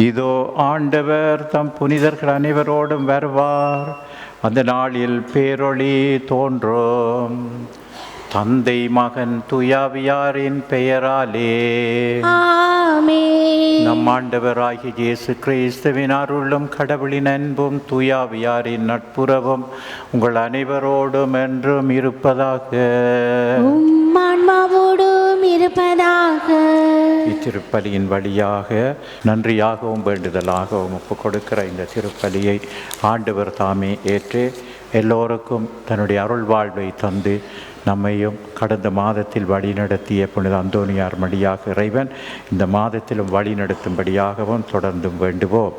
இதோ ஆண்டவர் தம் புனிதர்கள் அனைவரோடும் வருவார். அந்த நாளில் பேரொளி தோன்றும். தந்தை மகன் தூயாவியாரின் பெயராலே ஆமென். நம் ஆண்டவராகிய இயேசு கிறிஸ்துவின் அருளும் கடவுளின் அன்பும் தூயாவியாரின் நட்புறவும் உங்கள் அனைவரோடும் என்றும் இருப்பதாக. உம் ஆன்மாவோடும் இருப்பதாக. இத்திருப்பலியின் வழியாக நன்றியாகவும் வேண்டுதலாகவும் ஒப்புக் கொடுக்கிற இந்த திருப்பலியை ஆண்டவர் தாமே ஏற்று எல்லோருக்கும் தன்னுடைய அருள் வாழ்வை தந்து நம்மையும் கடந்த மாதத்தில் வழிநடத்திய புனித அந்தோனியார் வழியாக இறைவன் இந்த மாதத்திலும் வழிநடத்தும்படியாகவும் தொடர்ந்தும் வேண்டுவோம்.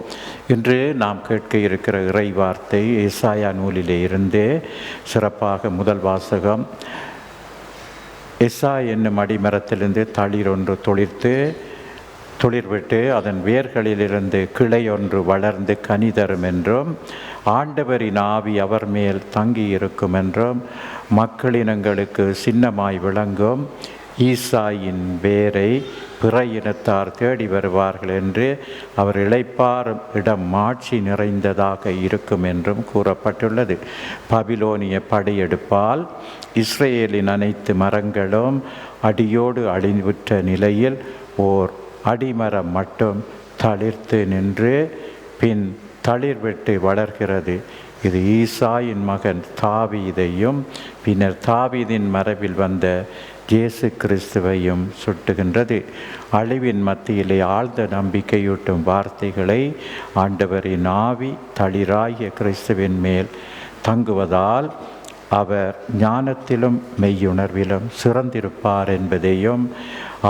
இன்று நாம் கேட்க இருக்கிற இறை வார்த்தை ஏசாயா நூலிலே இருந்தே சிறப்பாக முதல் வாசகம். எசா என்னும் அடிமரத்திலிருந்து தளிர் ஒன்று துளிர்விட்டு அதன் வேர்களிலிருந்து கிளை ஒன்று வளர்ந்து கனி தரும் என்றும், ஆண்டவரின் ஆவி அவர் மேல் தங்கி இருக்கும் என்றும், மக்களினங்களுக்கு சின்னமாய் விளங்கும் ஈசாயின் வேரை பிற இனத்தார் தேடி வருவார்கள் என்று, அவர் இளைப்பாறும் இடம் மாட்சி நிறைந்ததாக இருக்கும் என்றும் கூறப்பட்டுள்ளது. பபிலோனிய படையெடுப்பால் இஸ்ரேலின் அனைத்து மரங்களும் அடியோடு அழிவுற்ற நிலையில் ஓர் அடிமரம் மட்டும் தளிர்த்து நின்று பின் தளிர்விட்டு வளர்கிறது. இது ஈசாயின் மகன் தாவீதையும் பின்னர் தாவீதின் மரபில் வந்த இயேசு கிறிஸ்துவையும் சுட்டுகின்றது. அழிவின் மத்தியிலே ஆழ்ந்த நம்பிக்கையூட்டும் வார்த்தைகளை ஆண்டவரின் ஆவி தளிராகிய கிறிஸ்துவின் மேல் தங்குவதால் அவர் ஞானத்திலும் மெய்யுணர்விலும் சிறந்திருப்பார் என்பதையும்,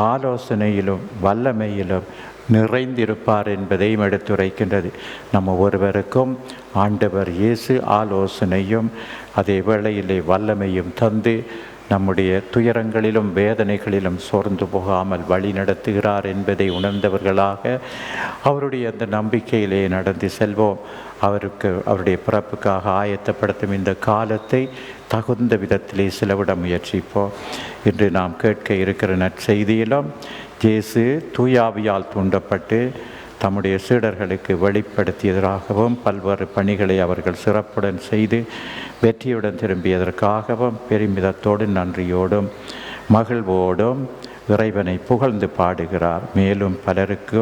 ஆலோசனையிலும் வல்லமையிலும் நிறைந்திருப்பார் என்பதையும் எடுத்துரைக்கின்றது. நம்ம ஒருவருக்கும் ஆண்டவர் இயேசு ஆலோசனையும் அதே வேளையிலே வல்லமையும் தந்து நம்முடைய துயரங்களிலும் வேதனைகளிலும் சோர்ந்து போகாமல் வழி நடத்துகிறார் என்பதை உணர்ந்தவர்களாக அவருடைய அந்த நம்பிக்கையிலே நடந்து செல்வோம். அவருடைய பிறப்புக்காக ஆயத்தப்படுத்தும் இந்த காலத்தை தகுந்த விதத்திலே செலவிட முயற்சிப்போம். இன்று நாம் கேட்க இருக்கிற நற்செய்தியிலும் இயேசு தூயாவியால் தூண்டப்பட்டு தம்முடைய சீடர்களுக்கு வெளிப்படுத்தியதற்காகவும், பல்வேறு பணிகளை அவர்கள் சிறப்புடன் செய்து வெற்றியுடன் திரும்பியதற்காகவும் பெருமிதத்தோடும் நன்றியோடும் மகிழ்வோடும் இறைவனை புகழ்ந்து பாடுகிறார். மேலும் பலருக்கு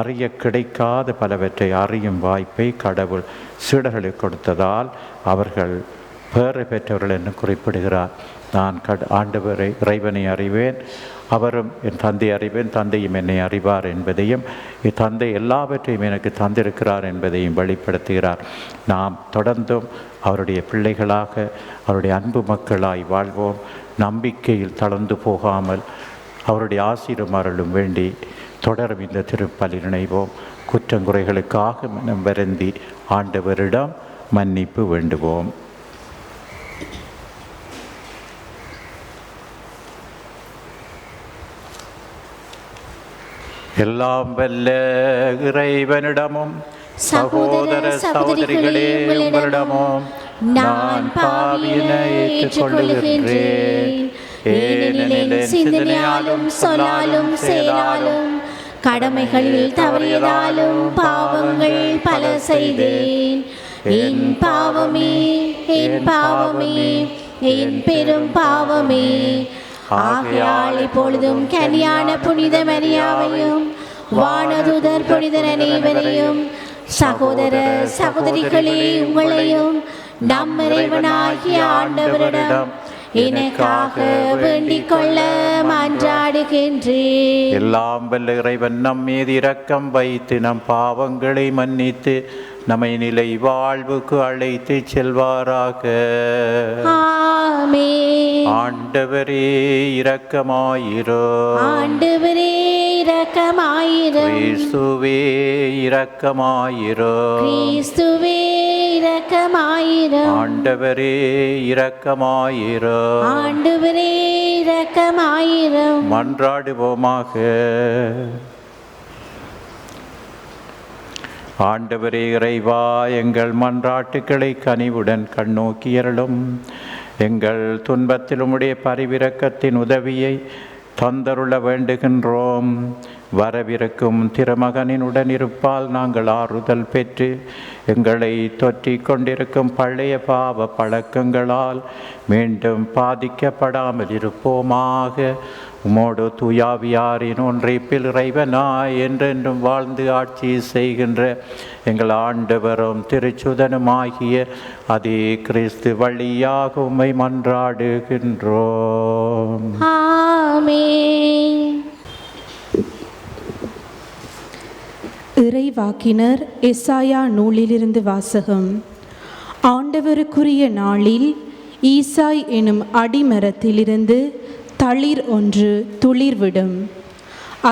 அறிய கிடைக்காத பலவற்றை அறியும் வாய்ப்பை கடவுள் சீடர்களுக்கு கொடுத்ததால் அவர்கள் பேறு பெற்றவர்கள் என்று குறிப்பிடுகிறார். நான் ஆண்டவரை இறைவனை அறிவேன், அவரும் என் தந்தை அறிவேன், தந்தையும் என்னை அறிவார் என்பதையும், தந்தை எல்லாவற்றையும் எனக்கு தந்திருக்கிறார் என்பதையும் வெளிப்படுத்துகிறார். நாம் தொடர்ந்தும் அவருடைய பிள்ளைகளாக, அவருடைய அன்பு மக்களாய் வாழ்வோம். நம்பிக்கையில் தளர்ந்து போகாமல் அவருடைய ஆசீரும் அருளும் வேண்டி தொடரும் இந்த திருப்பலி நினைவோம். குற்றங்குறைகளுக்காக மனம் வருந்தி ஆண்டவரிடம் மன்னிப்பு வேண்டுவோம். எல்லாம் வல்ல இறைவனிடமும் சகோதர சகோதரிகளே உங்களிடமும் நான் பாவியினை ஏற்றுக்கொள்ளுகின்றேன். ஏனெனில் சிந்தனையாலும் சொல்லாலும் செயலாலும் கடமைகளில் தவறியதாலும் பாவங்கள் பல செய்தேன். என் பாவமே, என் பாவமே, என் பெரும் பாவமே. ஆகையால் இப்பொழுதும் கன்னியான புனித மரியாவையும் வானதுதர் புனிதர் அனைவரையும் சகோதர சகோதரிகளே உங்களையும் நம் இறைவனாகிய ஆண்டவரிடம் எனக்காக வேண்டிக் கொள்ள மன்றாடுகின்றேன். எல்லாம் வல்ல இறைவன் நம் மீது இரக்கம் வைத்து நம் பாவங்களை மன்னித்து நம்மை நிலை வாழ்வுக்கு அழைத்து செல்வாராக. ஆமென். ஆண்டவரே இரக்கமாயிரும். ஆண்டவரே இரக்கமாயிரும். கிறிஸ்துவே இரக்கமாயிரும். கிறிஸ்துவே இரக்கமாயிரும். ஆண்டவரே இரக்கமாயிரும். ஆண்டவரே இரக்கமாயிரும். மன்றாடுவோமாக. ஆண்டவரே இறைவா, எங்கள் மன்றாட்டுக்களை கனிவுடன் கண்ணோக்கியருளும். எங்கள் துன்பத்தில் உம்முடைய பரிவிரக்கத்தின் உதவியை தந்தருள வேண்டுகின்றோம். வரவிருக்கும் திருமகனினுடன் இருப்பால் நாங்கள் ஆறுதல் பெற்று எங்களை தொற்றிக் கொண்டிருக்கும் பழைய பாவ பழக்கங்களால் மீண்டும் பாதிக்கப்படாமல் இருப்போமாக. உமோடு தூயாவியாரின் ஒன்றைப்பில் இறைவனாய் என்றென்றும் வாழ்ந்து ஆட்சி செய்கின்ற எங்கள் ஆண்டவரும் திருச்சுதனுமாகிய அதே கிறிஸ்து வழியாக உம்மை மன்றாடுகின்றோம். ஆமென். இறைவாக்கினர் எசாயா நூலிலிருந்து வாசகம். ஆண்டவருக்குரிய நாளில் ஈசாய் எனும் அடிமரத்திலிருந்து தளிர் ஒன்று துளிர்விடும்.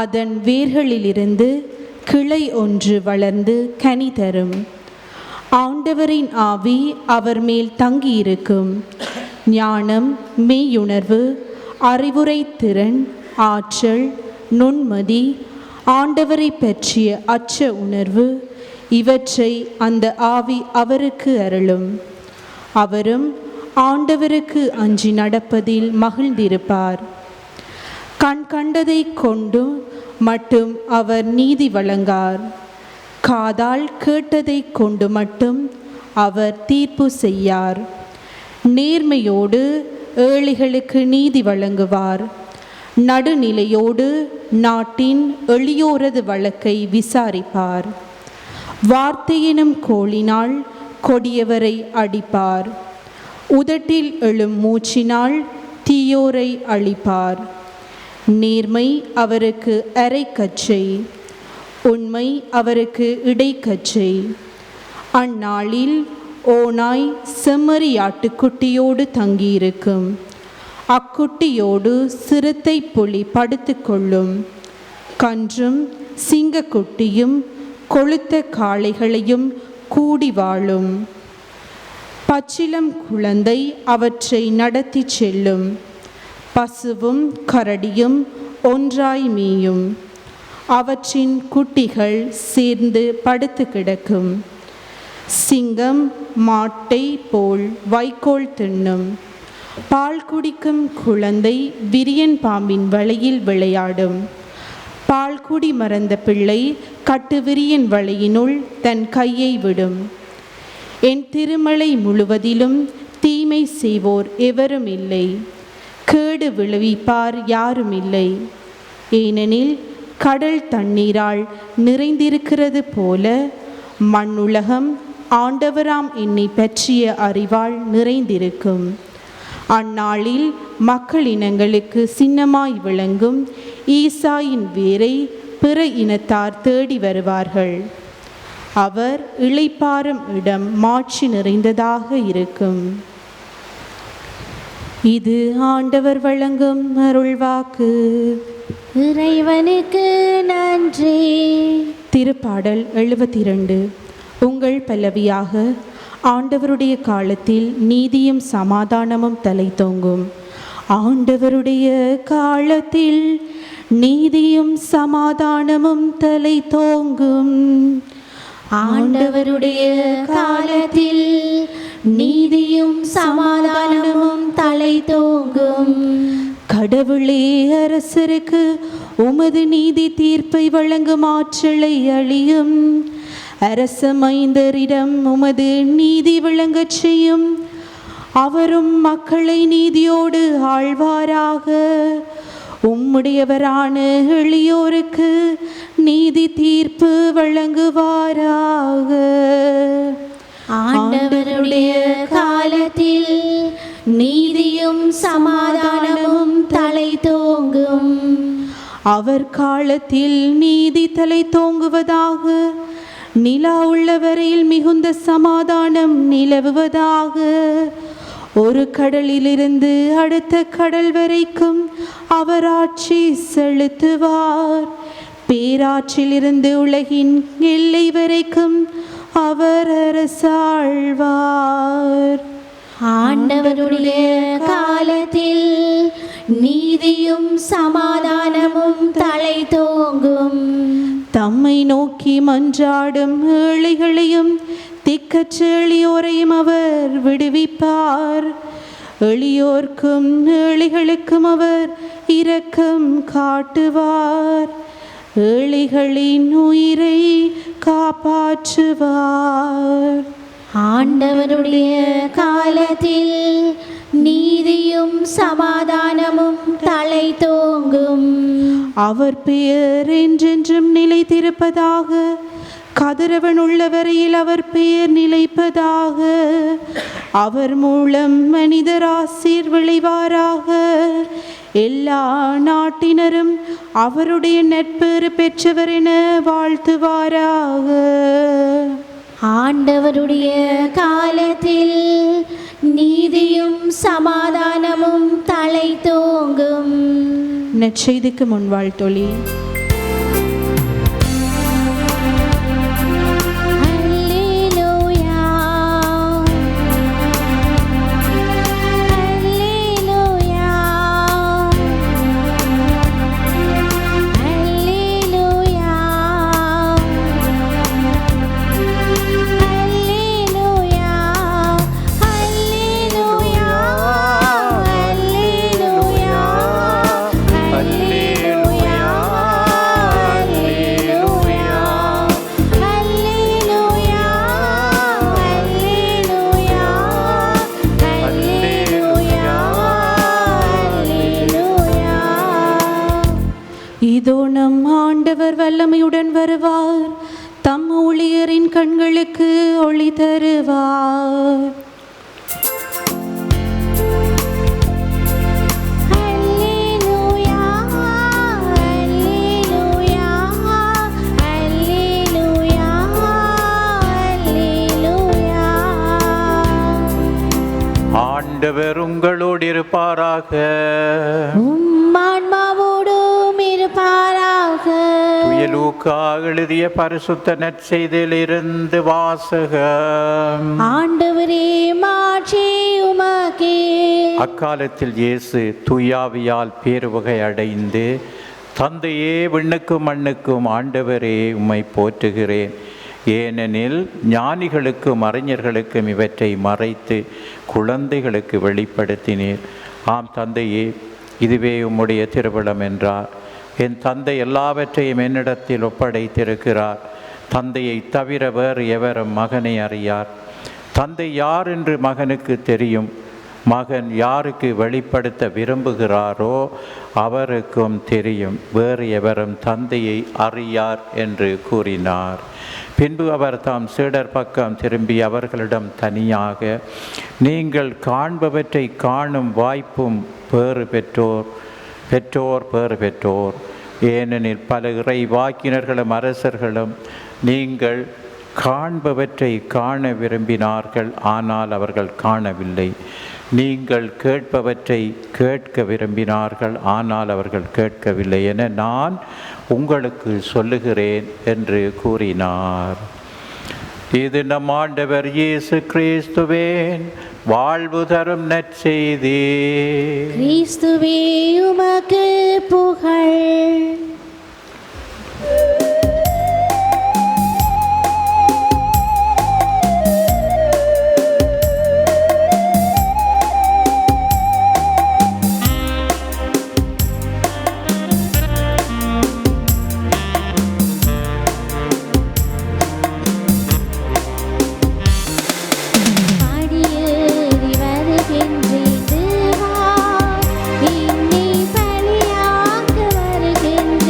அதன் வேர்களிலிருந்து கிளை ஒன்று வளர்ந்து கனி தரும். ஆண்டவரின் ஆவி அவர் மேல் தங்கியிருக்கும். ஞானம், மெய்யுணர்வு, அறிவுரை திறன், ஆற்றல், நுண்மதி, ஆண்டவரை பற்றிய அச்ச உணர்வு இவற்றை அந்த ஆவி அவருக்கு அருளும். அவரும் ஆண்டவருக்கு அஞ்சி நடப்பதில் மகிழ்ந்திருப்பார். கண் கண்டதை கொண்டு மட்டும் அவர் நீதி வழங்கார். காதால் கேட்டதை கொண்டு மட்டும் அவர் தீர்ப்பு செய்யார். நேர்மையோடு ஏழைகளுக்கு நீதி வழங்குவார். நடுநிலையோடு நாட்டின் எளியோரது வழக்கை விசாரிப்பார். வார்த்தையினும் கோலினால் கொடியவரை அடிப்பார். உதட்டில் எழும் மூச்சினால் தீயோரை அழிப்பார். நேர்மை அவருக்கு அரைக்கச்சை, உண்மை அவருக்கு இடைக்கச்சை. அந்நாளில் ஓநாய் செம்மறியாட்டுக்குட்டியோடு தங்கியிருக்கும். அக்குட்டியோடு சிறுத்தை புலி படுத்து கொள்ளும். கன்றும் சிங்கக்குட்டியும் கொழுத்த காளைகளையும் கூடி வாழும். பச்சிலம் குழந்தை அவற்றை நடத்தி செல்லும். பசுவும் கரடியும் ஒன்றாய் மேயும். அவற்றின் குட்டிகள் சேர்ந்து படுத்து கிடக்கும். சிங்கம் மாட்டை போல் வைக்கோல் தின்னும். பால் குடிக்கும் குழந்தை விரியன் பாம்பின் வலையில் விளையாடும். பால் குடி மறந்த பிள்ளை கட்டுவிரியன் வலையினுள் தன் கையை விடும். என் திருமலை முழுவதிலும் தீமை செய்வோர் எவரும் இல்லை. கேடு விளைவிப்பார் யாரும் இல்லை. ஏனெனில் கடல் தண்ணீரால் நிறைந்திருக்கிறது போல மண்ணுலகம் ஆண்டவராம் என்னை பற்றிய அறிவால் நிறைந்திருக்கும். அந்நாளில் மக்கள் இனங்களுக்கு சின்னமாய் விளங்கும் ஈசாயின் வேரை பிற இனத்தார் தேடி வருவார்கள். அவர் இளைப்பாறும் இடம் மாட்சி நிறைந்ததாக இருக்கும். இது ஆண்டவர் வழங்கும் அருள்வாக்கு. இறைவனுக்கு நன்றி. திருப்பாடல் 72. உங்கள் பல்லவியாக ஆண்டவருடைய காலத்தில் நீதியும் சமாதானமும் தலைத்தோங்கும். ஆண்டவருடைய காலத்தில் நீதியும் சமாதானமும் தலைத்தோங்கும். ஆண்டவருடைய காலத்தில் நீதியும் சமாதானமும் தலைத்தோங்கும். கடவுளே, அரசருக்கு உமது நீதி தீர்ப்பை வழங்கும் ஆற்றலை அளியும். அரச மைந்தரிடம் உமது நீதி விளங்கச் செய்யும். அவரும் மக்களை நீதியோடு ஆழ்வாராக. உம்முடையவரான எளியோருக்கு நீதி தீர்ப்பு வழங்குவாராக. ஆண்டவருடைய காலத்தில் நீதியும் சமாதானமும் தலைத்தோங்கும். அவர் காலத்தில் நீதி தலைத்தோங்குவதாக. நிலா உள்ளவரையில் மிகுந்த சமாதானம் நிலவுவதாக. ஒரு கடலிலிருந்து அடுத்த கடல் வரைக்கும் அவர் ஆட்சி செலுத்துவார். பேராற்றிலிருந்து உலகின் எல்லை வரைக்கும் அவர் அரசாழ்வார். ஆண்டவருடைய காலத்தில் நீதியும் சமாதானமும் தலைத்தோங்கும். தம்மை நோக்கி மன்றாடும் ஏழைகளையும் திக்கற்ற எளியோரையும் அவர் விடுவிப்பார். எளியோர்க்கும் ஏழைகளுக்கும் அவர் இரக்கம் காட்டுவார். ஏழைகளின் உயிரை காப்பாற்றுவார். ஆண்டவருடைய காலத்தில் நீதியும் சமாதானமும் தலை தோங்கும். அவர் பெயர் என்றென்றும் நிலைத்திருப்பதாக. கதிரவன் உள்ள வரையில் அவர் பெயர் நிலைப்பதாக. அவர் மூலம் மனிதர் ஆசீர் விளைவாராக. எல்லா நாட்டினரும் அவருடைய நட்பேறு பெற்றவர் என வாழ்த்துவாராக. ஆண்டவருடைய காலத்தில் நீதியும் சமாதானமும் தலை தோங்கும். நற்செய்திக்கு முன் வாழ்த்தொழி. இதோ நம் ஆண்டவர் வல்லமையுடன் வருவார். தம் ஊழியரின் கண்களுக்கு ஒளி தருவார். ஆண்டவர் உங்களோடு இருப்பாராக. ஆன்மாவோடும் இருப்பாராக. தூய லூக்கா எழுதிய பரிசுத்த நற்செய்தியிலிருந்து வாசகம். ஆண்டவரே மாட்சி உமக்கே. அக்காலத்தில் இயேசு தூயாவியால் பேருவகை அடைந்து, தந்தையே, விண்ணுக்கும் மண்ணுக்கும் ஆண்டவரே, உம்மை போற்றுகிறேன். ஏனெனில் ஞானிகளுக்கும் அறிஞர்களுக்கும் இவற்றை மறைத்து குழந்தைகளுக்கு வெளிப்படுத்தினீர். ஆம் தந்தையே, இதுவே உம்முடைய திருவிழம் என்றார். என் தந்தை எல்லாவற்றையும் என்னிடத்தில் ஒப்படைத்திருக்கிறார். தந்தையை தவிர வேறு எவரும் மகனை அறியார். தந்தை யார் என்று மகனுக்கு தெரியும். மகன் யாருக்கு வெளிப்படுத்த விரும்புகிறாரோ அவருக்கும் தெரியும். வேறு எவரும் தந்தையை அறியார் என்று கூறினார். பின்பு அவர் தாம் சீடர் பக்கம் திரும்பி அவர்களிடம் தனியாக, நீங்கள் காண்பவற்றை காணும் வாய்ப்பும் பேறு பெற்றோர் பேறு பெற்றோர். ஏனெனில் பல இறை வாக்கினர்களும் அரசர்களும் நீங்கள் காண்பவற்றை காண விரும்பினார்கள், ஆனால் அவர்கள் காணவில்லை. நீங்கள் கேட்பவற்றை கேட்க விரும்பினார்கள், ஆனால் அவர்கள் கேட்கவில்லை என நான் உங்களுக்கு சொல்லுகிறேன் என்று கூறினார். இது நம் ஆண்டவர் இயேசு கிறிஸ்துவின் வாழ்வு தரும் நற்செய்தி. கிறிஸ்துவே உமக்கு புகழ். என்னை பலியாக்க வருகின்ற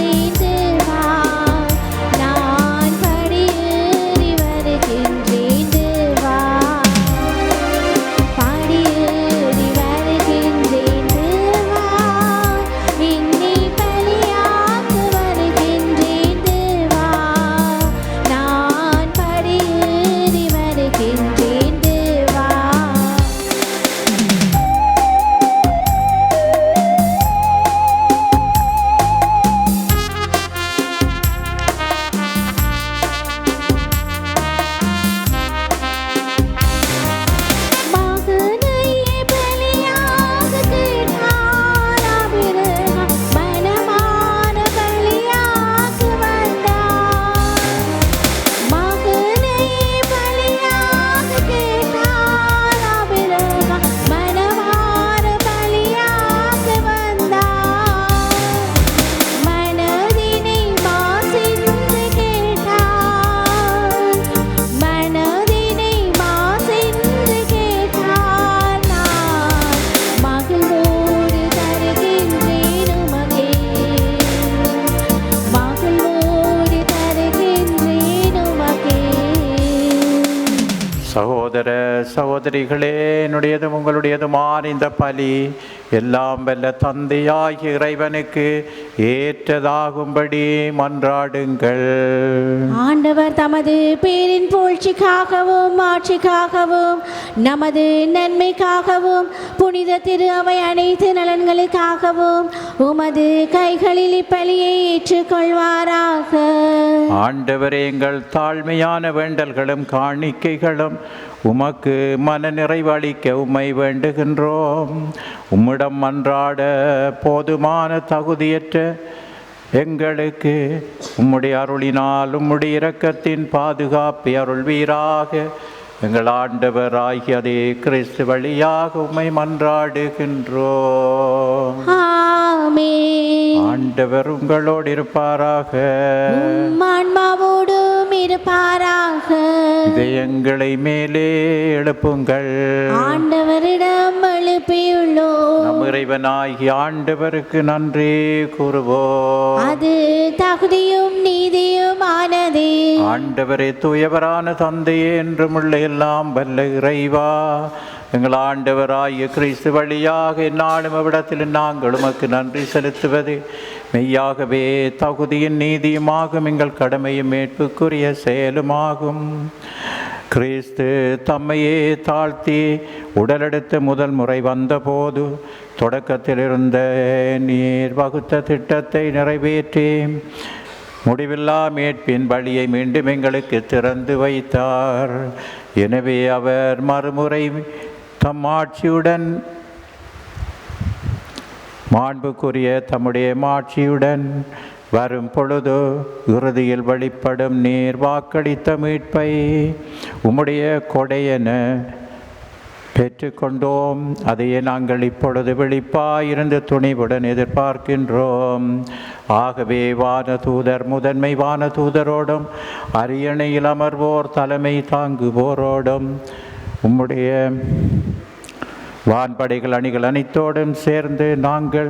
சகோதரிகளே, என்னுடையதும் உங்களுடையதுமான இந்த பலி எல்லாம் வல்ல தந்தையாகிய இறைவனுக்கு ஏற்றதாகும்படி மன்றாடுங்கள். ஆண்டவர் தமது பேரின் புகழ்ச்சிக்காகவும் ஆட்சிக்காகவும் நமது நன்மைக்காகவும் புனித திரு அவை அனைத்து நலன்களுக்காகவும் உமது கைகளில் இப்பலியை ஏற்றுக்கொள்வாராக. ஆண்டவரே, எங்கள் தாழ்மையான வேண்டல்களும் காணிக்கைகளும் உமக்கு மன நிறைவளிக்க உம்மை வேண்டுகின்றோம். உம்மிடம் மன்றாட போதுமான தகுதியற்ற எங்களுக்கு உம்முடைய அருளினால் உம்முடைய இரக்கத்தின் பாதுகாப்பை அருள்வீராக. எங்கள் ஆண்டவர் ஆகிய அதே கிறிஸ்து வழியாக உம்மை மன்றாடுகின்றோம். ஆமென். ஆண்டவர் உங்களோடு இருப்பாராக. உம் ஆன்மாவோடும் இருப்பாராக. இதயங்களை மேலே எழுப்புங்கள். ஆண்டவரிடம் எழுப்பியுள்ளோம். நம் இறைவனாகிய ஆண்டவருக்கு நன்றி கூறுவோம். அது தகுதியும் நீதியுமானதே. ஆண்டவரே, தூயவரான தந்தையே, என்றும் உள்ள எல்லாம் வல்ல இறைவா, எங்கள் ஆண்டவராகிய கிறிஸ்து வழியாக எந்நாளும் அவ்விடத்தில் நாங்கள் உமக்கு நன்றி செலுத்துவது மெய்யாகவே தகுதியின் நீதியுமாகும், எங்கள் கடமையும் மீட்புக்குரிய செயலுமாகும். கிறிஸ்து தம்மையே தாழ்த்தி உடலெடுத்து முதல் முறை வந்தபோது தொடக்கத்தில் இருந்த நீர் வகுத்த திட்டத்தை நிறைவேற்றி முடிவில்லா மீட்பின் வழியை மீண்டும் எங்களுக்கு திறந்து வைத்தார். எனவே அவர் மறுமுறை தம் ஆட்சியுடன் மாண்புக்குரிய தம்முடைய மாட்சியுடன் வரும் பொழுது இறுதியில் வெளிப்படும் நீர் வாக்களித்த மீட்பை உம்முடைய கொடையென பெற்றுக்கொண்டோம். அதையே நாங்கள் இப்பொழுது விழிப்பாயிருந்து துணிவுடன் எதிர்பார்க்கின்றோம். ஆகவே வானதூதர் முதன்மை வானதூதரோடும் அரியணையில் அமர்வோர் தலைமை தாங்குவோரோடும் உம்முடைய வான்படைகள் அணிகள் அனைத்தோடும் சேர்ந்து நாங்கள்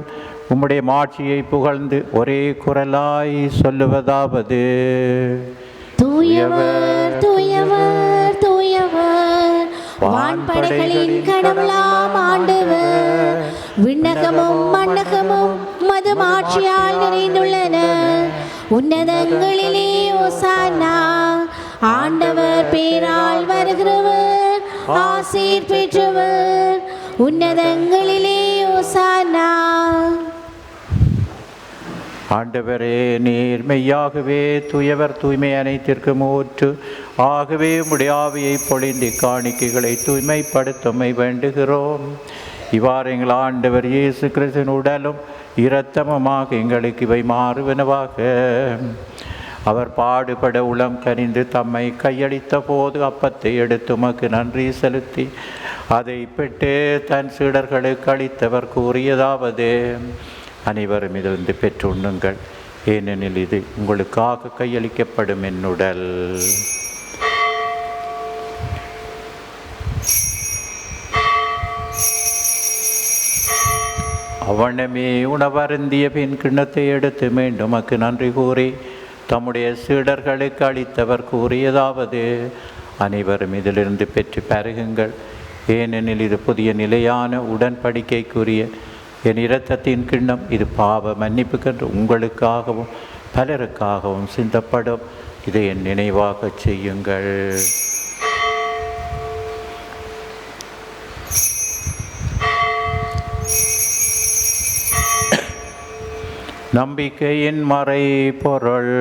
உம்முடைய மாட்சியை புகழ்ந்து ஒரே குரலாய் சொல்லுவதாவது: தூயவர் தூயவர் தூயவர், வான்படைகளின் கடவுளாம் ஆண்டவர். விண்ணகமும் மண்ணகமும் மது மாட்சியால் நிறைந்துள்ளன. உன்னதங்களிலே ஓசானா. ஆண்டவர் பேரால் வருகிறவர் ஆசீர் பெற்றவர். உன்னதங்களிலே ஓசானா. ஆண்டவரே, நீர் மெய்யாகவே தூயவர், தூய்மை அனைத்திற்கும் ஊற்று. ஆகவே உம்முடைய ஆவியை பொழிந்து காணிக்கைகளை தூய்மைப்படுத்தமை வேண்டுகிறோம். இவ்வாறு எங்கள் ஆண்டவர் இயேசு கிறிஸ்துவின் உடலும் இரத்தமுமாக எங்களுக்கு இவை மாறுவனவாக. அவர் பாடுபட உளம் கனிந்து தம்மை கையளித்த போது அப்பத்தை எடுத்து உமக்கு நன்றி செலுத்தி அதை பெற்று தன் சீடர்களுக்கு அளித்தவர் கூறியதாவது: அனைவரும் இதிலிருந்து பெற்று உண்ணுங்கள், ஏனெனில் இது உங்களுக்காக கையளிக்கப்படும் என் உடல். அவனமே உணவருந்திய பின் கிண்ணத்தை எடுத்து மீண்டும் உமக்கு நன்றி கூறி தம்முடைய சீடர்களுக்கு அளித்தவர் கூறியதாவது: அனைவரும் இதிலிருந்து பெற்று பருகுங்கள், ஏனெனில் இது புதிய நிலையான உடன்படிக்கைக்குரிய என் இரத்தத்தின் கிண்ணம். இது பாவ மன்னிப்புக்கென்று உங்களுக்காகவும் பலருக்காகவும் சிந்தப்படும். இதை என் நினைவாக செய்யுங்கள். நம்பிக்கையின் மறை பொருள்.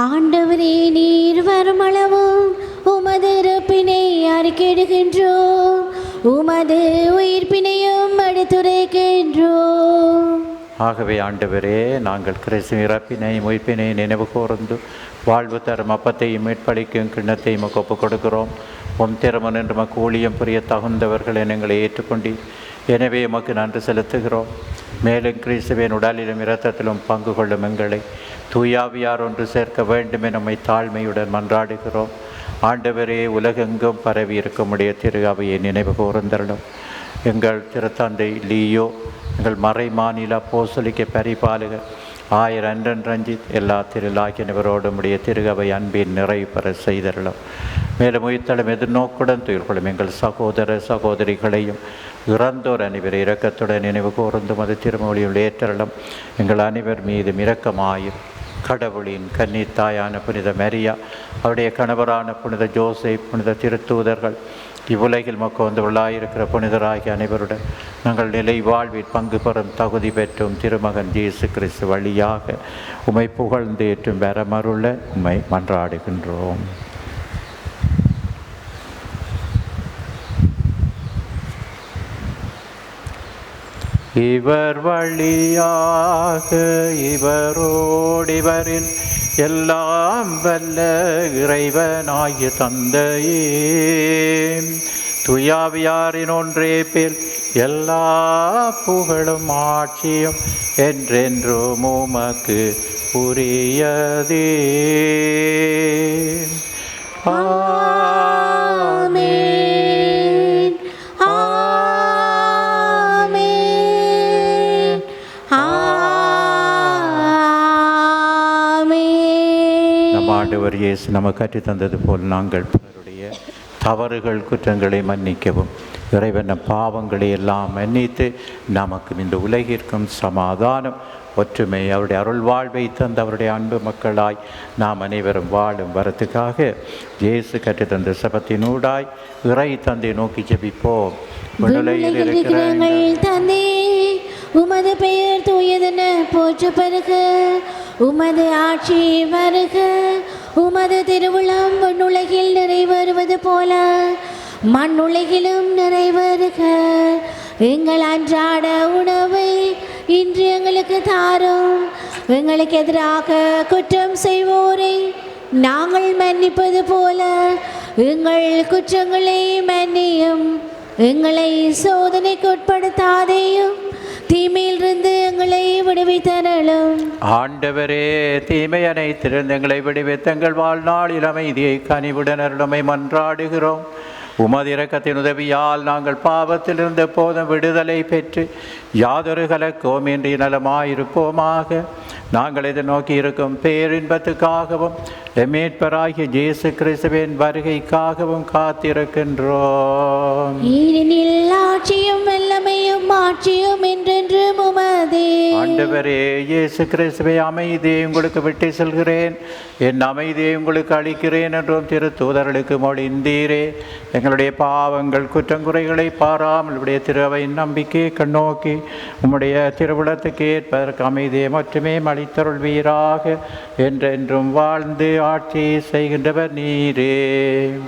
ஆண்டவரே, நீர் வருமளவும் உமது இருப்பினை அறிக்கையிடுகின்றோம், உமது உயிர்ப்பினையும் எடுத்துரைக்கின்றோம். ஆகவே ஆண்டவரே, நாங்கள் கிறிஸ்து இறப்பினை உயிர்ப்பினை நினைவு கூர்ந்து வாழ்வு தரும் அப்பத்தையும் மீட்பளிக்கும் கிண்ணத்தையும் ஒப்புக் கொடுக்கிறோம். உம் திறமன் என்று மக்கு ஊழியம் புரிய தகுந்தவர்கள் எங்களை ஏற்றுக்கொண்டு எனவே எமக்கு நன்றி செலுத்துகிறோம். மேலும் கிறிஸ்துவின் உடலிலும் இரத்தத்திலும் பங்கு கொள்ளும் எங்களை தூயாவியார் ஒன்று சேர்க்க வேண்டும் என நம்மை தாழ்மையுடன் மன்றாடுகிறோம். ஆண்டவரே, உலகெங்கும் பரவி இருக்குமுடைய திரு அவையை நினைவு கூர்ந்தருளும். எங்கள் திருத்தந்தை லீயோ, எங்கள் மறை மாநில அப்போஸ்தலிக்க பரிபாலகர் ஆயிரம் அன்றன் ரஞ்சித் எல்லா திருளாக்கினவரோடும் உடைய திருகவை அன்பின் நிறைவு பெற செய்தரலும். மேலும் உயிர்த்தலும் எதிர்நோக்குடன் துயில்களும் எங்கள் சகோதர சகோதரிகளையும் இறந்தோர் அனைவர் இரக்கத்துடன் நினைவு கூர்ந்தும் அது திருமொழியில் ஏற்றலும். எங்கள் அனைவர் மீதும் இரக்கமாயும் கடவுளின் கன்னித்தாயான புனித மரியா, அவருடைய கணவரான புனித ஜோசப், புனித திருத்தூதர்கள், இவ்வுலகில் வந்து உள்ளாயிருக்கிற புனிதராகிய அனைவருடன் நாங்கள் நிலை வாழ்வில் பங்கு பெறும் தகுதி பெற்றும் திருமகன் இயேசு கிறிஸ்து வழியாக உம்மை புகழ்ந்து ஏற்றும் வரமருள உம்மை மன்றாடுகின்றோம். இவர் வழியாக இவரோடிவரில் எல்லாம் வல்ல இறைவனாகிய தந்தையே, துயாவியாரின் ஒன்றே பேர் எல்லா புகழும் ஆட்சியும் என்றென்றும் உமக்கு உரியதே. ஆமென். ஆமென். ஆமென். நம் ஆண்டவர் இயேசு நமக்கு கற்றுத் தந்தது போல் நாங்கள் பிறருடைய தவறுகள் குற்றங்களை மன்னிக்கவும், இறைவன் பாவங்களை எல்லாம் மன்னித்து நமக்கு இந்த உலகிற்கும் சமாதானம் ஒற்றுமை அவருடைய அருள் வாழ்வை தந்த அவருடைய அன்பு மக்களாய் நாம் அனைவரும் வாழும் வரத்துக்காக இயேசு கற்றுத் தந்த சபத்தினூடாய் இறை தந்தை நோக்கி ஜெபிப்போம். விண்ணுலகில் இருக்கிற எங்கள் தந்தை, உமது பெயர் தூயதென போற்றப்படுக. உமது ஆட்சி வருக. உமது திருவுளம் விண்ணுலகில் நிறைவேறுவது போல மண்ணுலகிலும் நிறைவேறுக. எங்கள் அன்றாட உணவை இன்று எங்களுக்கு தாரும். எங்களுக்கு எதிராக குற்றம் செய்வோரை நாங்கள் மன்னிப்பது போல எங்கள் குற்றங்களை மன்னியும். எங்களை சோதனைக்கு உட்படுத்தாதேயும், தீமையிலிருந்து எங்களை விடுவித்தரலும். ஆண்டவரே, தீமை அனைத்திலிருந்து எங்களை விடுவித்து எங்கள் வாழ்நாளில் அமைதியை கனிவுடன் அருளுமை மன்றாடுகிறோம். உமது இரக்கத்தின் உதவியால் நாங்கள் பாவத்திலிருந்து எப்போதும் விடுதலை பெற்று யாதொரு கலக்கோமின்றி நலமாயிருப்போமாக. நாங்கள் இதை நோக்கி இருக்கும் பேரின்பத்துக்காகவும் மீட்பராகிய இயேசு கிறிஸ்துவின் வருகைக்காகவும் காத்திருக்கின்றோம். ஏனெனில் ஆட்சியும் வல்லமையும் மாட்சியும் என்றென்றும் உமதே. ஆண்டவரே இயேசு கிறிஸ்துவை, அமைதியை உங்களுக்கு விட்டு செல்கிறேன், என் அமைதியை உங்களுக்கு அளிக்கிறேன் என்றும் திருத்தூதர்களுக்கு மொழிந்தீரே. எங்களுடைய பாவங்கள் குற்றங்குறைகளை பாராமல் உடைய திருவையின் நம்பிக்கையை கண்ணோக்கி உம்முடைய திருவுளத்துக்கு ஏற்பதற்கு அமைதியை மட்டுமே அளித்தருள்வீராக. என்றென்றும் வாழ்ந்து ஆட்சி செய்கின்றவர் நீரே.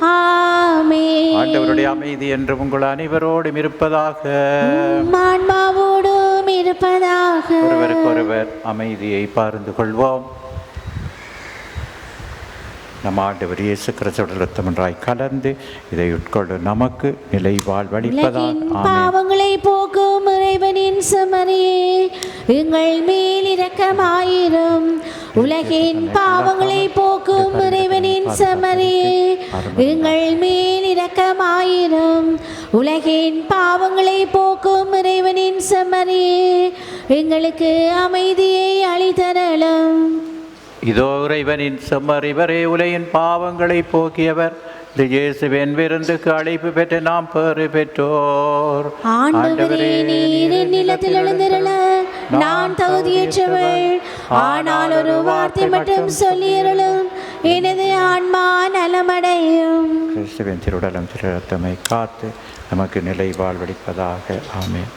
ஆமென். ஆண்டவருடைய அமைதி என்றும் உங்கள் அனைவரோடும் இருப்பதாக. ஆன்மாவோடும் இருப்பதாக. ஒருவருக்கொருவர் அமைதியை பகிர்ந்து கொள்வோம். நம் ஆண்டவர் இயேசு கிறிஸ்துவின் இரத்தம் ஒன்றாய் கலந்து இதை உட்கொள்ளும் நமக்கு நிலை வாழ்வளிப்பதாக. பாவங்களை போக்கும் இறைவனின் செம்மறியே, எங்கள் மேல் இரக்கமாயிரும். உலகின் பாவங்களை போக்கும் இறைவனின் செம்மறியே, எங்கள் மேல் இரக்கமாயிரும். உலகின் பாவங்களை போக்கும் இறைவனின் செம்மறியே, எங்களுக்கு அமைதியை அளித்தரலும். இதோ இறைவனின் செம்மறிவரே, உலகின் பாவங்களை போக்கியவர், இந்த இயேசுவின் விருந்துக்கு அழைப்பு பெற்று நாம் பேறு பெற்றோர். ஆண்டவரே, நீர் என் நிலத்தில் எழுந்திருள நான் தகுதியற்றவள். ஆனால் ஒரு வார்த்தை மட்டும் சொல்லியருளும், எனது ஆன்மா நலமடையும். கிறிஸ்துவின் திருவுடலும் திரு இரத்தமை காத்து நமக்கு நிலை வாழ்வளிப்பதாக. ஆமென்.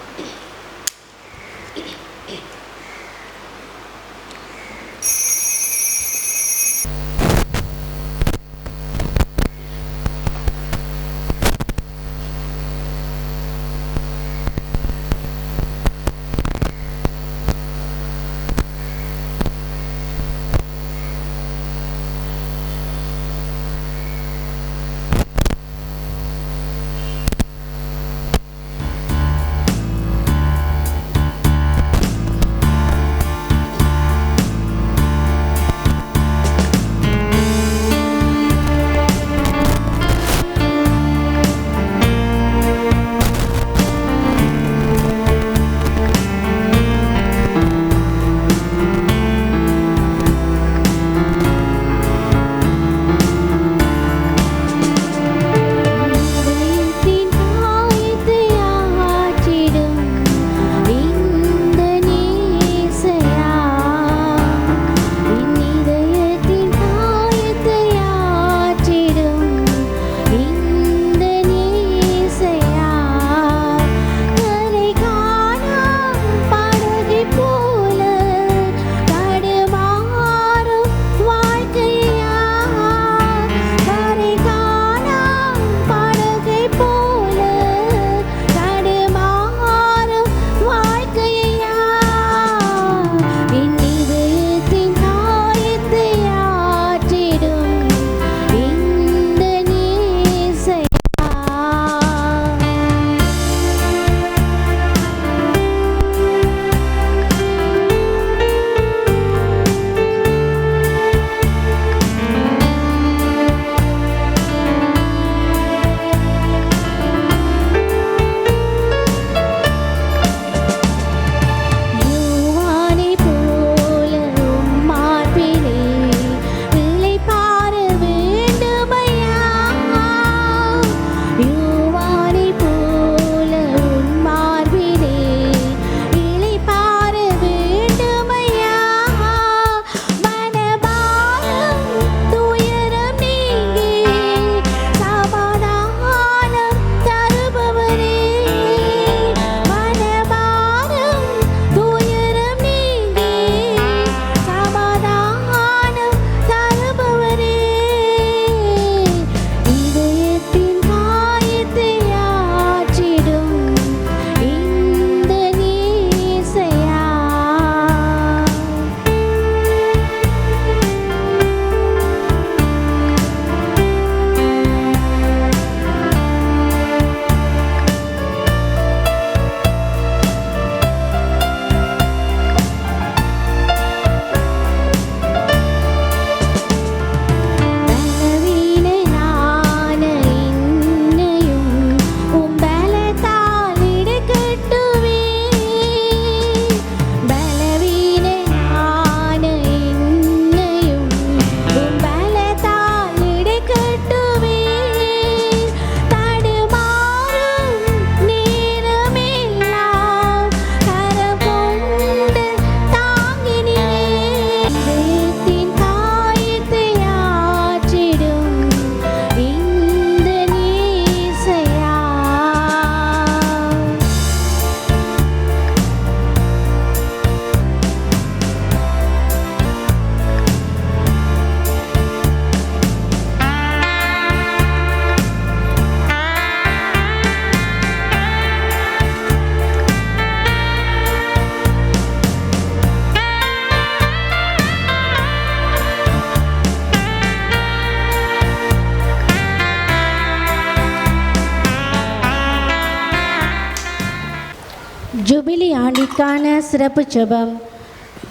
ஜூபிலி ஆண்டிற்கான சிறப்பு ஜெபம்.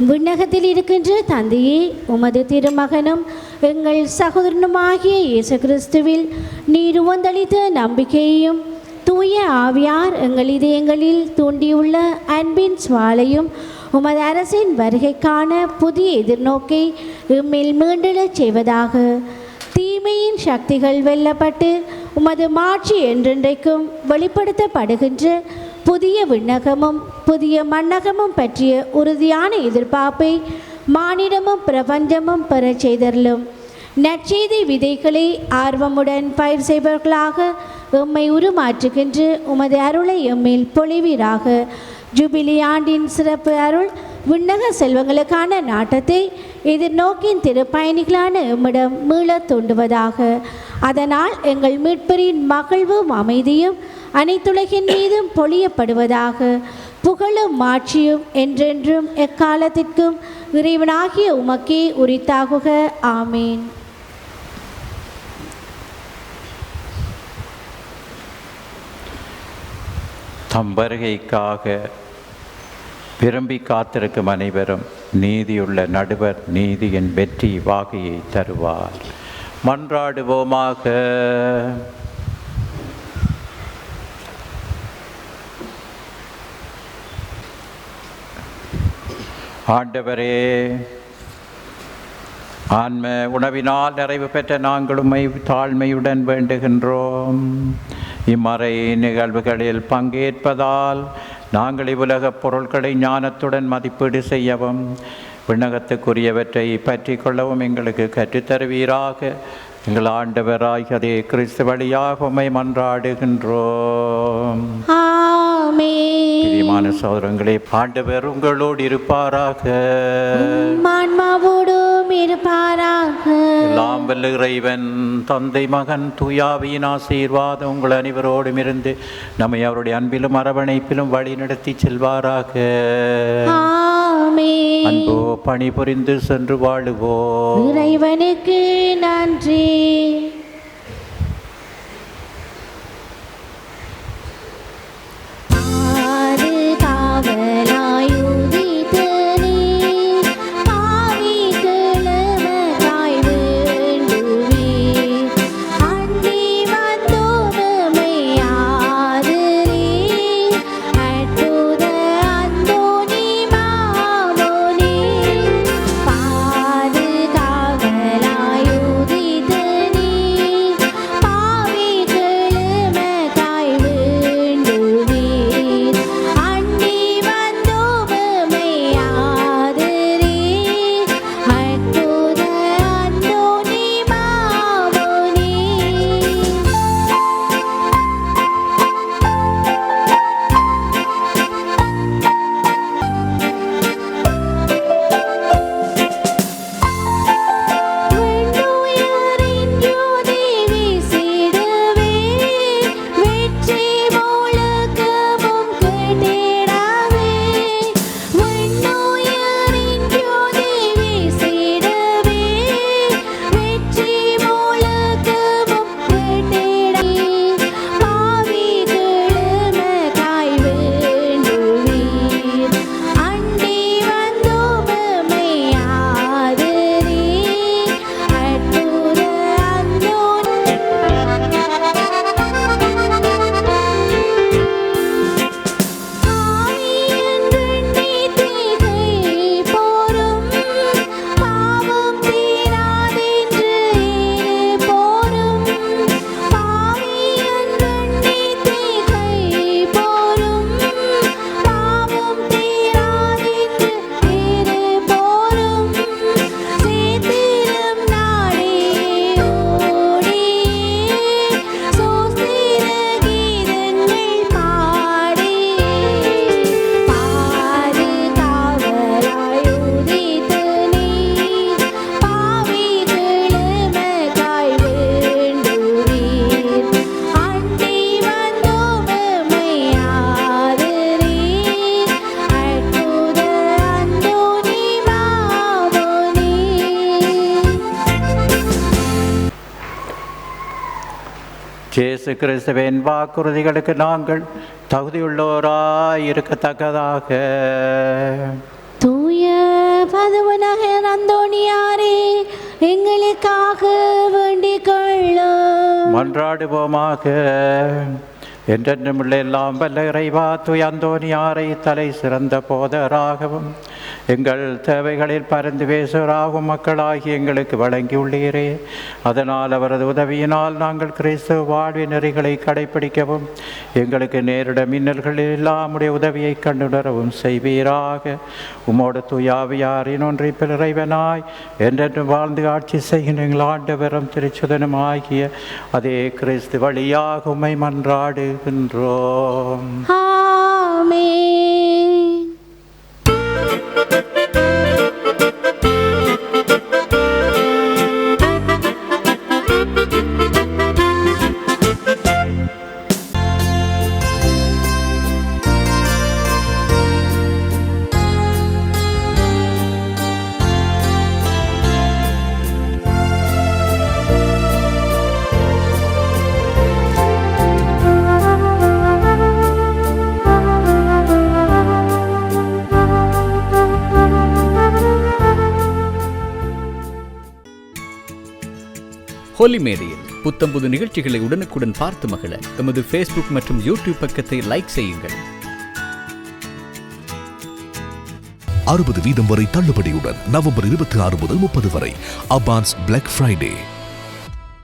விண்ணகத்தில் இருக்கின்ற தந்தையே, உமது திருமகனும் எங்கள் சகோதரனுமாகிய இயேசு கிறிஸ்துவில் நீர் உவந்தளித்த நம்பிக்கையையும் தூய ஆவியார் எங்கள் இதயங்களில் தூண்டியுள்ள அன்பின் சுவாலையும் உமது அரசின் வருகைக்கான புதிய எதிர்நோக்கை எம்மில் மீண்டெழச் செய்வதாக. தீமையின் சக்திகள் வெல்லப்பட்டு உமது மாட்சி என்றென்றைக்கும் வெளிப்படுத்தப்படுகின்ற புதிய விண்ணகமும் புதிய மண்ணகமும் பற்றிய உறுதியான எதிர்பார்ப்பை மானிடமும் பிரபஞ்சமும் பெறச் செய்தருளும். நற்செய்தி விதைகளை ஆர்வமுடன் பயிர் செய்பவர்களாக எம்மை உருமாற்றுகின்ற உமது அருளை எம்மில் பொழிவீராக. ஜூபிலி ஆண்டின் சிறப்பு அருள் விண்ணக செல்வங்களுக்கான நாட்டத்தை எதிர்நோக்கின் திருப்பயணிகளான எம்மிடம் மீளத் தூண்டுவதாக. அதனால் எங்கள் மீட்பரின் மகிழ்வும் அமைதியும் அனைத்துலகின் மீதும் பொழியப்படுவதாக. புகழும் மாட்சியும் என்றென்றும் எக்காலத்திற்கும் இறைவனாகிய உமக்கே உரித்தாகுக. ஆமேன். தம் வருகைக்காக விரும்பி காத்திருக்கும் அனைவரும் நீதியுள்ள நடுவர் நீதியின் வெற்றி வாகையை தருவார். மன்றாடுவோமாக. ஆண்டவரே, ஆன்ம உணவினால் நிறைவு பெற்ற நாங்கள் உம்மை தாழ்மையுடன் வேண்டுகின்றோம். இம்மறை நிகழ்வுகளில் பங்கேற்பதால் நாங்கள் இவ்வுலகப் பொருட்களை ஞானத்துடன் மதிப்பீடு செய்யவும் விண்ணகத்துக்குரியவற்றை பற்றி கொள்ளவும் எங்களுக்கு கற்றுத்தருவீராக. எங்கள் ஆண்டவராகிய அதே கிறிஸ்து வழியாக உம்மை மன்றாடுகின்றோம். பிரியமான சகோதரங்களே, ஆண்டவர் உங்களோடு இருப்பாராக. ஆன்மாவோடும் இருப்பாராக. எல்லாம் வல்ல இறைவன் தந்தை மகன் தூயாவியின் ஆசீர்வாதம் உங்கள் அனைவரோடும் இருந்து நம்மை அவருடைய அன்பிலும் அரவணைப்பிலும் வழி நடத்தி செல்வாராக. அன்போ பணி புரிந்து சென்று வாழுவோம். இறைவனுக்கு நன்றி. நீ இயேசு கிறிஸ்துவின் வாக்குறுதிகளுக்கு நாங்கள் தகுதியுள்ளோராய் இருக்கத்தக்கதாக தூய பதுவனாக அந்தோணியாரே எங்களுக்காக வேண்டிக் கொள்ளும். மன்றாடுவோமாக. என்றென்றும் உள்ள எல்லாம் வல்ல இறைவா, தூய அந்தோணியாரை தலை சிறந்த போதராகவும் எங்கள் தேவைகளில் பரிந்து பேசுவராகவும் மக்களாகி எங்களுக்கு வழங்கியுள்ளீரே. அதனால் அவரது உதவியினால் நாங்கள் கிறிஸ்துவ வாழ்வின் நெறிகளை கடைப்பிடிக்கவும் எங்களுக்கு நேரிட மின்னல்களில் எல்லாம் உடைய உதவியை கண்டுணரவும் செய்வீராக. உமோடு தூயாவியாரின் ஒன்றிப்பில் இறைவனாய் என்றென்றும் வாழ்ந்து ஆட்சி செய்கின்ற எங்கள் ஆண்டவரும் திருச்சுதனும் ஆகிய அதே கிறிஸ்து வழியாக உம்மை மன்றாடுகின்றோம். ஆமென். ஹோலி மேரியில் புத்தம்புது நிகழ்ச்சிகளை உடனுக்குடன் பார்த்து மகிழ எமது ஃபேஸ்புக் மற்றும் யூடியூப் பக்கத்தை லைக் செய்யுங்கள். 60% வரை தள்ளுபடியுடன் நவம்பர் 26 முதல் 30 வரை அபான்ஸ் பிளாக் ஃப்ரைடே.